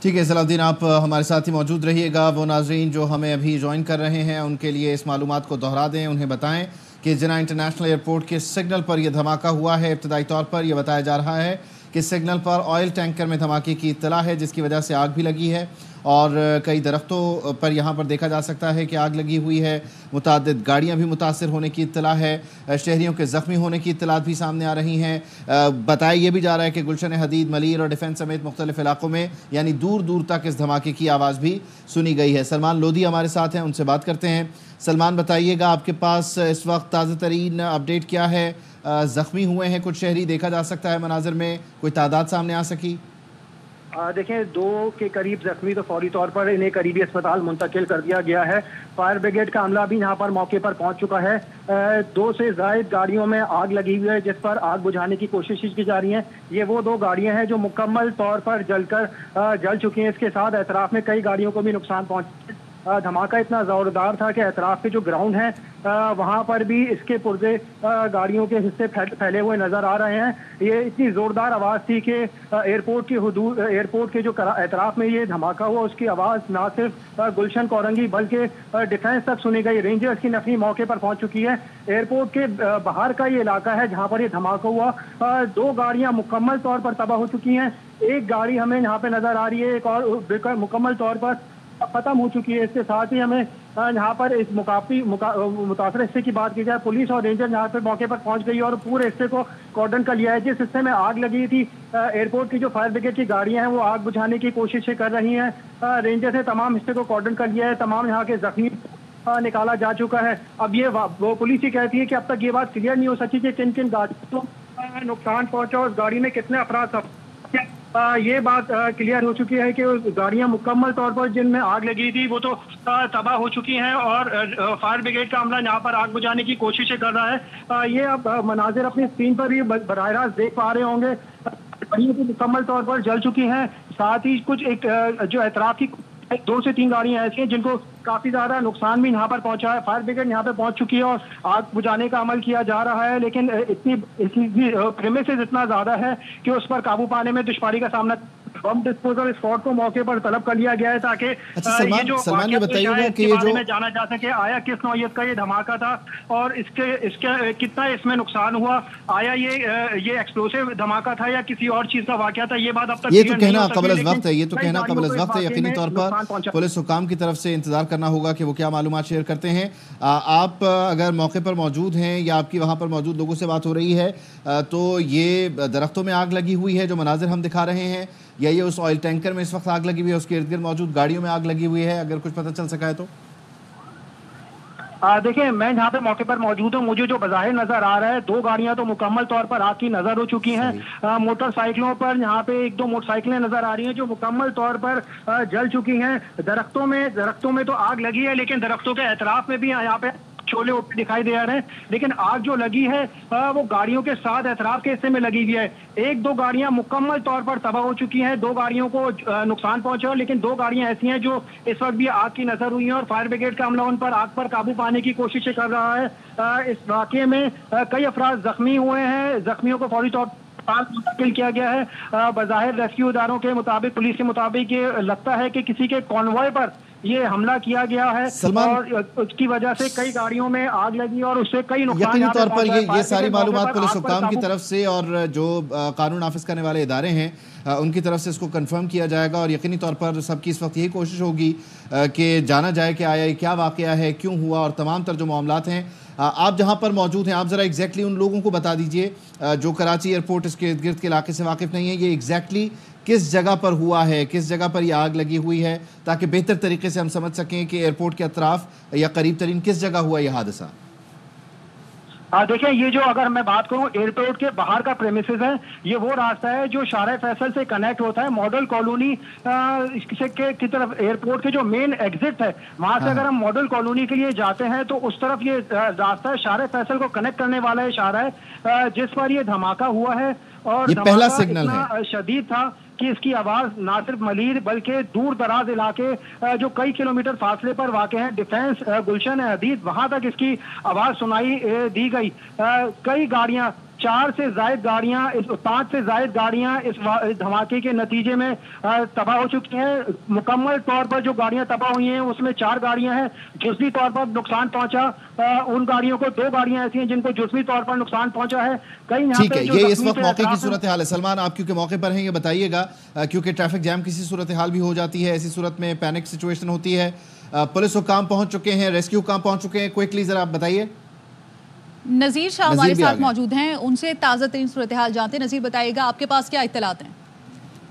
ठीक है सलाउद्दीन, आप हमारे साथ ही मौजूद रहिएगा। वो नाजरीन जो हमें अभी ज्वाइन कर रहे हैं उनके लिए इस मालूमात को दोहरा दें, उन्हें बताएं कि जिन्ना इंटरनेशनल एयरपोर्ट के सिग्नल पर यह धमाका हुआ है। इब्तदाई तौर पर यह बताया जा रहा है कि सिग्नल पर ऑयल टैंकर में धमाके की इत्तला है, जिसकी वजह से आग भी लगी है और कई दरख्तों पर यहाँ पर देखा जा सकता है कि आग लगी हुई है। मुतादिद गाड़ियाँ भी मुतासर होने की इत्तला है, शहरियों के ज़ख्मी होने की इत्तलात भी सामने आ रही हैं। बताया ये भी जा रहा है कि गुलशन हदीद, मलीर और डिफेंस समेत मुख्तलिफ इलाकों में यानी दूर दूर तक इस धमाके की आवाज़ भी सुनी गई है। सलमान लोधी हमारे साथ हैं, उनसे बात करते हैं। सलमान, बताइएगा आपके पास इस वक्त ताज़ा तरीन अपडेट क्या है? ज़ख्मी हुए हैं कुछ शहरी, देखा जा सकता है मनाजिर में, कोई तादाद सामने आ सकी? देखें, 2 के करीब जख्मी तो फौरी तौर पर इन्हें करीबी अस्पताल मुंतकिल कर दिया गया है। फायर ब्रिगेड का अमला भी यहाँ पर मौके पर पहुंच चुका है। 2 से ज़ायद गाड़ियों में आग लगी हुई है, जिस पर आग बुझाने की कोशिश की जा रही है। ये वो 2 गाड़ियां हैं जो मुकम्मल तौर पर जल चुकी हैं। इसके साथ एतराफ में कई गाड़ियों को भी नुकसान पहुंचा। धमाका इतना जोरदार था कि एतराफ के जो ग्राउंड है वहां पर भी इसके पुर्जे गाड़ियों के हिस्से फैले हुए नजर आ रहे हैं। ये इतनी जोरदार आवाज थी कि एयरपोर्ट के जो एतराफ में ये धमाका हुआ, उसकी आवाज ना सिर्फ गुलशन कोरंगी बल्कि डिफेंस तक सुनी गई। रेंजर्स की नफरी मौके पर पहुंच चुकी है। एयरपोर्ट के बाहर का ये इलाका है जहां पर ये धमाका हुआ। 2 गाड़ियां मुकम्मल तौर पर तबाह हो चुकी हैं। एक गाड़ी हमें यहाँ पे नजर आ रही है, एक और मुकम्मल तौर पर खत्म हो चुकी है। इसके साथ ही हमें यहाँ पर इस मुतासर हिस्से की बात की जाए, पुलिस और रेंजर यहाँ पे मौके पर पहुंच गई और पूरे हिस्से को कॉर्डन कर लिया है। जिस हिस्से में आग लगी थी, एयरपोर्ट की जो फायर ब्रिगेड की गाड़ियां हैं वो आग बुझाने की कोशिशें कर रही हैं। रेंजर ने तमाम हिस्से को कॉर्डन कर लिया है। तमाम यहाँ के जख्मी निकाला जा चुका है। अब ये वो पुलिस ही कहती है कि अब तक ये बात क्लियर नहीं हो सकी कि किन किन गाड़ियों को नुकसान पहुंचा और उस गाड़ी में कितने अफराद। ये बात क्लियर हो चुकी है कि गाड़ियां मुकम्मल तौर पर जिनमें आग लगी थी वो तो तबाह हो चुकी हैं और फायर ब्रिगेड का अमला यहाँ पर आग बुझाने की कोशिशें कर रहा है। ये अब मनाजिर अपनी स्क्रीन पर भी बराह रास्त देख पा रहे होंगे। गाड़ियां तो मुकम्मल तौर पर जल चुकी हैं। साथ ही कुछ जो एतराफ की 2 से 3 गाड़ियां ऐसी हैं जिनको काफी ज्यादा नुकसान भी यहाँ पर पहुंचा है। फायर ब्रिगेड यहाँ पे पहुंच चुकी है और आग बुझाने का अमल किया जा रहा है, लेकिन इतनी प्रेमिसेस इतना ज्यादा है कि उस पर काबू पाने में दुश्वारी का सामना। बम डिस्पोजल स्क्वाड को मौके पर तलब कर लिया गया है ताकि सलमान ये बताइएगा कि ये जो में जाना जा सके आया किस नौयत का ये धमाका था और इसके कितना इसमें नुकसान हुआ। आया ये एक्सप्लोसिव धमाका था या किसी और चीज का वाकया था, ये बात अब तक ये तो कहना कबल वक्त है। ये तो कहना कबल वक्त है। यकीनी तौर पर पुलिस हुकाम की तरफ से इंतजार करना होगा कि वो क्या मालूमात शेयर करते हैं। आप अगर मौके पर मौजूद हैं या आपकी वहाँ पर मौजूद लोगों से बात हो रही है तो ये दरख्तों में आग लगी हुई है जो मनाजिर हम दिखा रहे हैं, या ये उस ऑयल टैंकर में इस वक्त आग लगी हुई है, उसके इर्द गिर्द मौजूद गाड़ियों में आग लगी हुई है? अगर कुछ पता चल सका है तो। देखिए, मैं यहाँ पे मौके पर मौजूद हूँ। मुझे जो बाज़ाहिर नजर आ रहा है 2 गाड़ियां तो मुकम्मल तौर पर आग की नजर हो चुकी हैं। मोटरसाइकिलों पर यहाँ पे 1-2 मोटरसाइकिलें नजर आ रही हैं जो मुकम्मल तौर पर जल चुकी हैं। दरख्तों में तो आग लगी है, लेकिन दरख्तों के एतराफ में भी यहाँ पे शोले दिखाई दे रहे हैं। लेकिन आग जो लगी है वो गाड़ियों के साथ एतराफ के हिस्से में लगी हुई है। 1-2 गाड़ियां मुकम्मल तौर पर तबाह हो चुकी हैं। 2 गाड़ियों को नुकसान पहुंचा, लेकिन 2 गाड़ियां ऐसी हैं जो इस वक्त भी आग की नजर हुई हैं और फायर ब्रिगेड का अमला उन पर आग पर काबू पाने की कोशिशें कर रहा है। इस वाकये में कई अफराद जख्मी हुए हैं। जख्मियों को फौरी तौर मुंतकिल किया गया है। बाज़ाहिर रेस्क्यू इदारों के मुताबिक, पुलिस के मुताबिक ये लगता है कि किसी के कॉन्वॉय पर ये हमला किया गया है और उसकी वजह से कई गाड़ियों में आग लगी और उससे कई नुकसान। यकीनी तौर पर ये सारी मालूमात पुलिस हुकाम की तरफ से और जो कानून नाफिज करने वाले इदारे हैं उनकी तरफ से इसको कंफर्म किया जाएगा और यकीनी तौर पर सबकी इस वक्त यही कोशिश होगी कि जाना जाए कि आया क्या वाकया है, क्यों हुआ और तमाम तर जो मामलात हैं। आप जहां पर मौजूद हैं, आप ज़रा एग्जैक्टली उन लोगों को बता दीजिए जो कराची एयरपोर्ट इसके इर्द गिर्द के इलाके से वाकिफ़ नहीं है, ये एग्जैक्टली किस जगह पर हुआ है, किस जगह पर यह आग लगी हुई है, ताकि बेहतर तरीके से हम समझ सकें कि एयरपोर्ट के अतराफ या करीब तरीन किस जगह हुआ यह हादसा। देखिए, ये जो अगर मैं बात करूं एयरपोर्ट के बाहर का प्रेमिसेस है, ये वो रास्ता है जो शारा फैसल से कनेक्ट होता है मॉडल कॉलोनी की तरफ। एयरपोर्ट के जो मेन एग्जिट है वहां से अगर हम मॉडल कॉलोनी के लिए जाते हैं तो उस तरफ ये रास्ता है, शारा फैसल को कनेक्ट करने वाला है शारा है जिस पर ये धमाका हुआ है। और ये पहला सिग्नल है, शदीद था कि इसकी आवाज ना सिर्फ मलीर बल्कि दूर दराज इलाके जो कई किलोमीटर फासले पर वाक़ हैं, डिफेंस, गुलशन हदीद, वहां तक इसकी आवाज सुनाई दी गई। कई गाड़ियां 5 से जायद गाड़ियां इस धमाके के नतीजे में तबाह हो चुकी हैं। मुकम्मल तौर पर जो गाड़ियां तबाह हुई हैं उसमें 4 गाड़ियां हैं। जुज़वी तौर पर नुकसान पहुंचा उन गाड़ियों को 2 गाड़ियां ऐसी हैं जिनको जुज़वी तौर पर नुकसान पहुंचा है। कई यहाँ ठीक पे है, जो ये इस वक्त जख्मी मौके की थे सूरत हाल है। सलमान, आप क्योंकि मौके पर हैं, ये बताइएगा, क्योंकि ट्रैफिक जैम किसी सूरत हाल भी हो जाती है, ऐसी सूरत में पैनिक सिचुएशन होती है। पुलिस हुकाम पहुंच चुके हैं, रेस्क्यू हुकाम पहुंच चुके हैं, क्विकली जरा आप बताइए। नजीर शाह हमारे साथ मौजूद हैं, उनसे ताज़ा तरीन सूरत हाल जानते हैं। नजीर, बताइएगा आपके पास क्या इत्तलात हैं?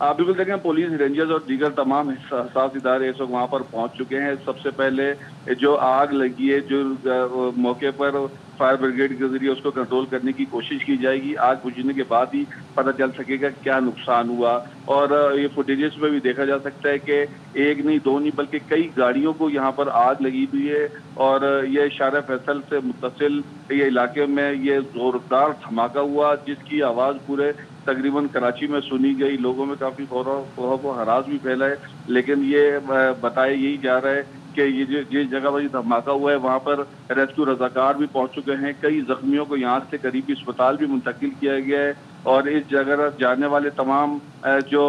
बिल्कुल देखें, पुलिस, रेंजर्स और दीगर तमाम साथ इदारे इस वक्त वहाँ पर पहुँच चुके हैं। सबसे पहले जो आग लगी है, जो मौके पर फायर ब्रिगेड के जरिए उसको कंट्रोल करने की कोशिश की जाएगी। आग बुझने के बाद ही पता चल सकेगा क्या नुकसान हुआ। और ये फुटेजेस में भी देखा जा सकता है कि 1 नहीं 2 नहीं बल्कि कई गाड़ियों को यहाँ पर आग लगी हुई है। और ये शारा फैसल से मुत्तसिल ये इलाके में ये जोरदार धमाका हुआ, जिसकी आवाज़ पूरे तकरीबन कराची में सुनी गई। लोगों में काफ़ी खौफ व हरास भी फैला है। लेकिन ये बताया यही जा रहा है कि ये जिस जगह पर धमाका हुआ है वहाँ पर रेस्क्यू रजाकार भी पहुँच चुके हैं। कई जख्मियों को यहाँ से करीबी अस्पताल भी मुंतकिल किया गया है। और इस जगह जाने वाले तमाम जो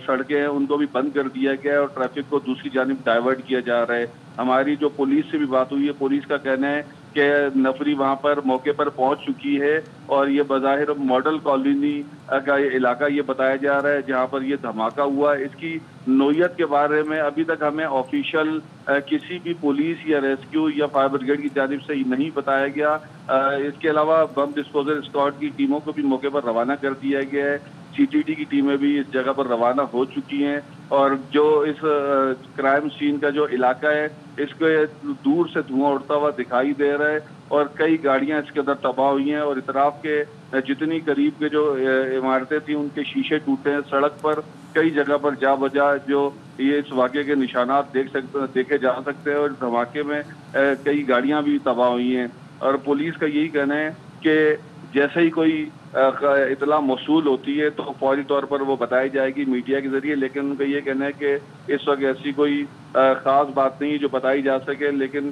सड़कें हैं उनको भी बंद कर दिया गया है और ट्रैफिक को दूसरी जानिब डाइवर्ट किया जा रहा है। हमारी जो पुलिस से भी बात हुई है, पुलिस का कहना है कि नफरी वहाँ पर मौके पर पहुँच चुकी है और ये बज़ाहिर मॉडल कॉलोनी का ये इलाका ये बताया जा रहा है जहाँ पर ये धमाका हुआ। इसकी नोयत के बारे में अभी तक हमें ऑफिशियल किसी भी पुलिस या रेस्क्यू या फायर ब्रिगेड की जानिब से नहीं बताया गया। इसके अलावा बम डिस्पोजल स्क्वाड की टीमों को भी मौके पर रवाना कर दिया गया है। सीटीटी की टीमें भी इस जगह पर रवाना हो चुकी हैं। और जो इस क्राइम सीन का जो इलाका है इसको दूर से धुआं उड़ता हुआ दिखाई दे रहा है और कई गाड़ियां इसके अंदर तबाह हुई हैं और इतराफ के जितनी करीब के जो इमारतें थी उनके शीशे टूटे हैं। सड़क पर कई जगह पर जा बजा जो ये इस वाक़े के निशानात देखे जा सकते हैं और धमाके में कई गाड़ियां भी तबाह हुई हैं। और पुलिस का यही कहना है कि जैसे ही कोई इतला मौसूल होती है तो फौरी तौर पर वो बताई जाएगी मीडिया के जरिए। लेकिन उनका ये कहना है कि इस वक्त ऐसी कोई ख़ास बात नहीं जो बताई जा सके। लेकिन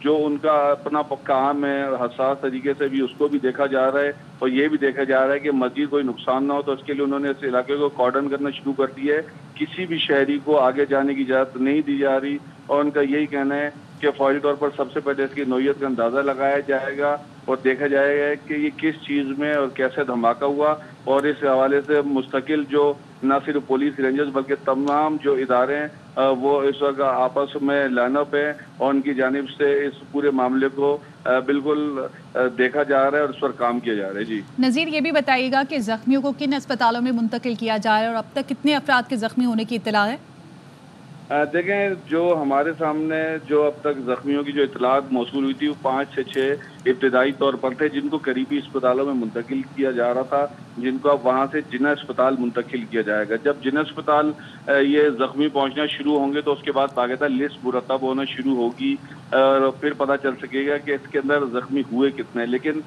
जो उनका अपना काम है हसास तरीके से भी उसको भी देखा जा रहा है और ये भी देखा जा रहा है कि मज़ीद कोई नुकसान ना हो। तो इसके लिए उन्होंने इस इलाके को कॉर्डन करना शुरू कर दिया है। किसी भी शहरी को आगे जाने की इजाज़त नहीं दी जा रही और उनका यही कहना है कि फौरी तौर पर सबसे पहले इसकी नौयत का अंदाज़ा लगाया जाएगा और देखा जाएगा कि ये किस चीज़ में और कैसे धमाका हुआ। और इस हवाले से मुस्तकिल जो न सिर्फ पुलिस, रेंजर्स बल्कि तमाम जो इदारे हैं वो इस वक्त आपस में लाइनअप है और उनकी जानिब से इस पूरे मामले को बिल्कुल देखा जा रहा है और उस पर काम किया जा रहा है। जी नज़ीर, ये भी बताइएगा कि जख्मियों को किन अस्पतालों में मुंतकिल किया जा रहा है और अब तक कितने अफराद के जख्मी होने की इत्तला है? देखें, जो हमारे सामने जो अब तक जख्मियों की जो इतलात मौसूल हुई थी वो 5 से 6 इब्तदाई तौर पर थे जिनको करीबी अस्पतालों में मुंतकिल किया जा रहा था, जिनको अब वहाँ से जिना अस्पताल मुंतकिल किया जाएगा। जब जिना अस्पताल ये जख्मी पहुँचना शुरू होंगे तो उसके बाद बाकायदा लिस्ट मुरतब होना शुरू होगी और फिर पता चल सकेगा कि इसके अंदर जख्मी हुए कितने। लेकिन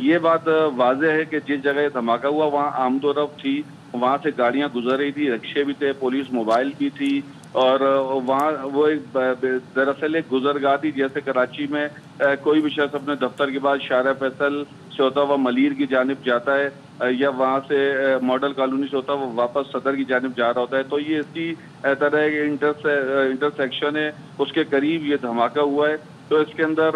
ये बात वाज़ेह है कि जिस जगह धमाका हुआ वहाँ आमदोरफ्त थी, वहाँ से गाड़ियाँ गुजर रही थी, रिक्शे भी थे, पुलिस मोबाइल भी थी और वहाँ वो एक दरअसल एक गुजरगाह थी। जैसे कराची में कोई भी शख्स अपने दफ्तर के बाद शारा फैसल से होता हुआ मलीर की जानिब जाता है या वहाँ से मॉडल कॉलोनी से होता हुआ वापस सदर की जानिब जा रहा होता है तो ये इसी तरह के इंटरसेक्शन है, उसके करीब ये धमाका हुआ है। तो इसके अंदर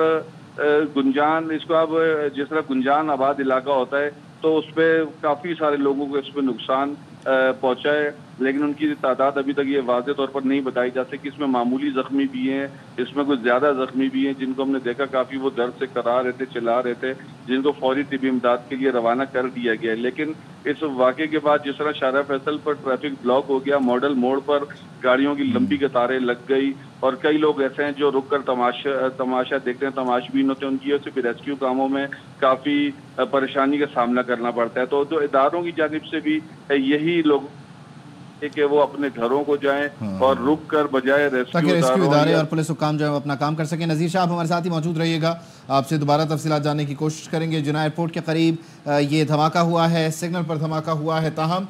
गुंजान, इसको अब जिस तरह गुंजान आबाद इलाका होता है तो उस पर काफ़ी सारे लोगों को इस पर नुकसान पहुँचा है। लेकिन उनकी तादाद अभी तक ये वाज़े तौर पर नहीं बताई जा सकी। इसमें मामूली ज़ख्मी भी हैं, इसमें कुछ ज़्यादा ज़ख्मी भी हैं जिनको हमने देखा काफ़ी वो दर्द से करा रहे थे, चिल्ला रहे थे, जिनको फौरी तिबी इमदाद के लिए रवाना कर दिया गया। लेकिन इस वाक़े के बाद जिस तरह शारा फैसल पर ट्रैफिक ब्लॉक हो गया, मॉडल मोड़ पर गाड़ियों की लंबी कतारें लग गई और कई लोग ऐसे हैं जो रुक कर तमाशा देखते हैं, तमाशबीन होते हैं, उनकी वजह से फिर रेस्क्यू कामों में काफ़ी परेशानी का सामना करना पड़ता है। तो इदारों की जानिब से भी यही लोग कि वो अपने घरों को जाएं और रुक कर बजाय रेस्क्यू इदारे और पुलिस हुकाम जो है अपना काम कर सकें। नज़ीर शाह, आप हमारे साथ ही मौजूद रहिएगा, आपसे दोबारा तफसीलात जानने की कोशिश करेंगे। जिना एयरपोर्ट के करीब ये धमाका हुआ है, सिग्नल पर धमाका हुआ है, ताहम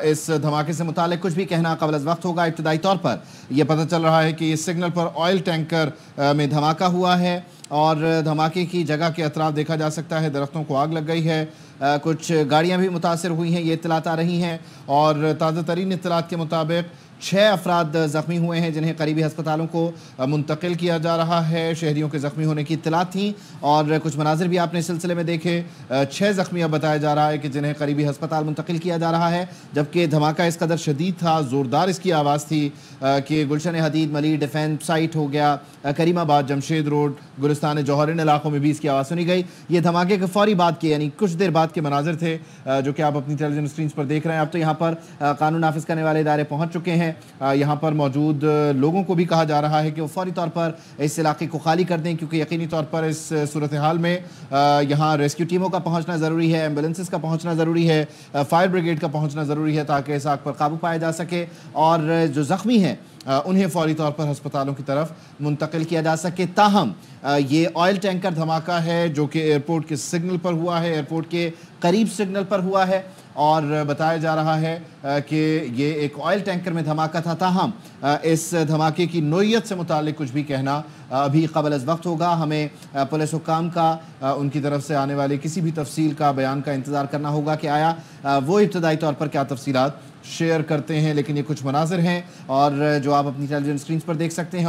इस धमाके से मुतालिक कुछ भी कहना कबल अज़ वक्त होगा। इब्तदाई तौर पर यह पता चल रहा है कि इस सिग्नल पर ऑयल टैंकर में धमाका हुआ है और धमाके की जगह के अतराफ देखा जा सकता है दरख्तों को आग लग गई है। कुछ गाड़ियां भी मुतासर हुई हैं, ये इत्तलात आ रही हैं। और ताज़ा तरीन इत्तलात के मुताबिक 6 अफराद ज़ख्मी हुए हैं जिन्हें करीबी अस्पतालों को मुंतकिल किया जा रहा है। शहरियों के ज़ख्मी होने की इत्तलात थी और कुछ मनाजिर भी आपने इस सिलसिले में देखे। 6 ज़ख्मी अब बताया जा रहा है कि जिन्हें करीबी अस्पताल मुंतकिल किया जा रहा है, जबकि धमाका इस कदर शदीद था, ज़ोरदार इसकी आवाज़ थी कि गुलशन हदीद, मली डिफेंस साइट हो गया, करीमाबाद, जमशेद रोड, गुलिस्तान जौहर, इन इलाकों में भी इसकी आवाज़ सुनी गई। ये धमाके के फौरी बाद के यानी कुछ देर बाद के मनाजिर थे जो कि आप अपनी टेलीविजन स्क्रीन पर देख रहे हैं। अब तो यहाँ पर कानून नाफिज करने वाले इदारे पहुँच चुके हैं। यहाँ पर मौजूद लोगों को भी कहा जा रहा है कि वो फौरी तौर पर इस इलाके को खाली कर दें, क्योंकि यकीनी तौर पर इस सूरत हाल में यहाँ रेस्क्यू टीमों का पहुँचना ज़रूरी है, एम्बुलेंसेस का पहुँचना ज़रूरी है, फायर ब्रिगेड का पहुँचना ज़रूरी है ताकि इस आग पर काबू पाया जा सके और जो ज़ख्मी हैं उन्हें फौरी तौर पर अस्पतालों की तरफ मुंतकिल किया जा सके। ताहम ये ऑयल टैंकर धमाका है जो कि एयरपोर्ट के सिग्नल पर हुआ है, एयरपोर्ट के करीब सिग्नल पर हुआ है और बताया जा रहा है कि ये एक ऑयल टैंकर में धमाका था। ताहम इस धमाके की नोयत से मुतालिक कुछ भी कहना अभी क़ब्ल अज़ वक्त होगा। हमें पुलिस हुक्काम का उनकी तरफ से आने वाली किसी भी तफसील का बयान का इंतज़ार करना होगा कि आया वो इब्तदाई तौर पर क्या तफसीलात शेयर करते हैं। लेकिन ये कुछ मनाजिर हैं और जो आप अपनी टेलीविजन स्क्रीन पर देख सकते हैं।